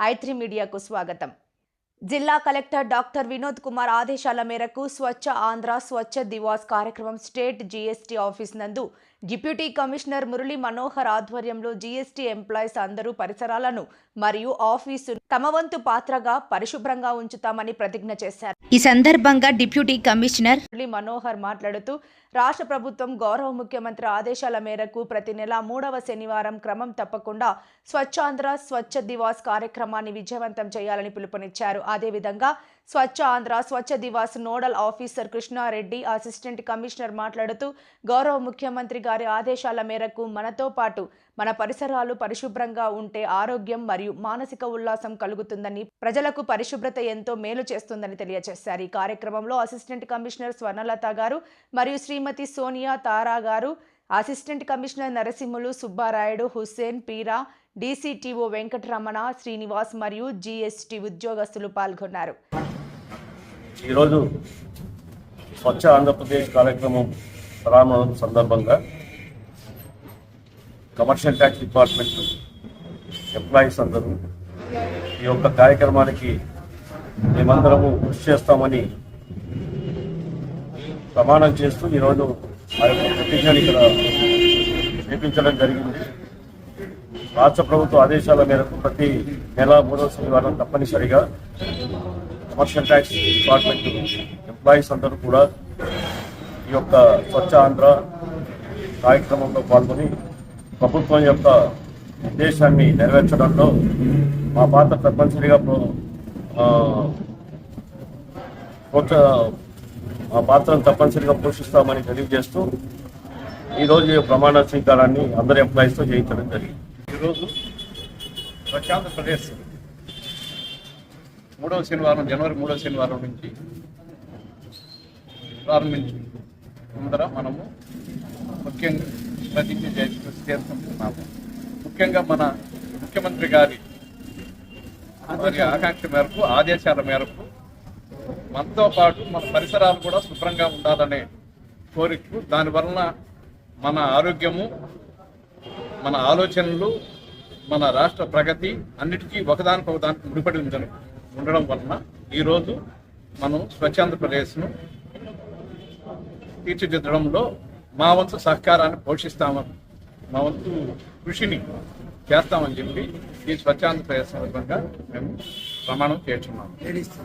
i3 మీడియాకు స్వాగతం. జిల్లా కలెక్టర్ డాక్టర్ వినోద్ కుమార్ ఆదేశాల మేరకు స్వచ్ఛ ఆంధ్ర స్వచ్ఛ దివాస్ కార్యక్రమం స్టేట్ జీఎస్టీ ఆఫీస్ నందు డిప్యూటీ కమిషనర్ మురళీ మనోహర్ ఆధ్వర్యంలో జీఎస్టీ ఎంప్లాయీస్ అందరూ పరిసరాలను మరియు ఆఫీసు తమ వంతు పాత్రగా పరిశుభ్రంగా ఉంచుతామని ప్రతిజ్ఞ చేశారు. ఈ సందర్భంగా డిప్యూటీ కమిషనర్ మురళీ మనోహర్ మాట్లాడుతూ రాష్ట్ర ప్రభుత్వం గౌరవ ముఖ్యమంత్రి ఆదేశాల మేరకు ప్రతి నెల 3వ శనివారం క్రమం తప్పకుండా స్వచ్ఛాంధ్ర స్వచ్ఛ దివాస్ కార్యక్రమాన్ని విజయవంతం చేయాలని పిలుపునిచ్చారు. అదేవిధంగా Swachh Andhra Swachh Diwas nodal officer Krishnareddy assistant commissioner మాట్లాడుతూ గౌరవ ముఖ్యమంత్రి గారి ఆదేశాల మేరకు మనతో పాటు మన పరిసరాలు పరిశుభ్రంగా ఉంటే ఆరోగ్యం మరియు మానసిక ఉల్లాసం కలుగుతుందని, ప్రజలకు పరిశుభ్రత ఎంతో మేలు చేస్తుందని తెలియజేశారు. ఈ కార్యక్రమంలో అసిస్టెంట్ కమిషనర్ స్వర్ణలత గారు మరియు శ్రీమతి సోనియా తారా గారు, assistant commissioner Narasimhulu, Subbarayudu, Hussain, Peera, DCTO Venkataramana, Srinivas మరియు జీఎస్టీ ఉద్యోగస్తులు పాల్గొన్నారు. ఈరోజు స్వచ్ఛ ఆంధ్రప్రదేశ్ కార్యక్రమం ప్రారంభం సందర్భంగా కమర్షియల్ ట్యాక్స్ డిపార్ట్మెంట్ ఎంప్లాయీస్ అందరూ ఈ యొక్క కార్యక్రమానికి మేమందరము కృషి చేస్తామని ప్రమాణం చేస్తూ ఈరోజు ఆ యొక్క ప్రతిజ్ఞని ఇక్కడ చేపించడం జరిగింది. రాష్ట్ర ప్రభుత్వ ఆదేశాల మేరకు ప్రతి నెల 3వ శనివారం తప్పనిసరిగా కమర్షియల్ ట్యాక్స్ డిపార్ట్మెంట్ ఎంప్లాయీస్ అందరూ కూడా ఈ యొక్క స్వచ్ఛ ఆంధ్ర కార్యక్రమంలో పాల్గొని ప్రభుత్వం యొక్క ఉద్దేశాన్ని నెరవేర్చడంలో మా పాత్ర తప్పనిసరిగా మా పాత్రను తప్పనిసరిగా పోషిస్తామని తెలియజేస్తూ ఈరోజు ప్రమాణ స్వీకారాన్ని అందరి ఎంప్లాయీస్తో చేయించడం జరిగింది. ఈరోజు స్వచ్ఛ ఆంధ్రప్రదేశ్ 3వ శనివారం జనవరి 3వ శనివారం నుంచి ప్రారంభించి ముందర మనము ముఖ్యంగా ప్రతిజ్ఞ చేసుకుంటున్నాము. ముఖ్యంగా మన ముఖ్యమంత్రి గారి ఆకాంక్ష మేరకు ఆదేశాల మేరకు మనతో పాటు మన పరిసరాలు కూడా శుభ్రంగా ఉండాలనే కోరిక, దానివలన మన ఆరోగ్యము, మన ఆలోచనలు, మన రాష్ట్ర ప్రగతి అన్నిటికీ ఒకదానికి ముడిపడి ఉండడం వలన ఈరోజు మనం స్వచ్ఛాంధ్రప్రదేశ్ను తీర్చిదిద్దడంలో మా వంతు సహకారాన్ని పోషిస్తామని, మా వంతు కృషిని చేస్తామని చెప్పి ఈ స్వచ్ఛాంధ్రప్రదేశ్ సందర్భంగా మేము ప్రమాణం చేస్తున్నాము.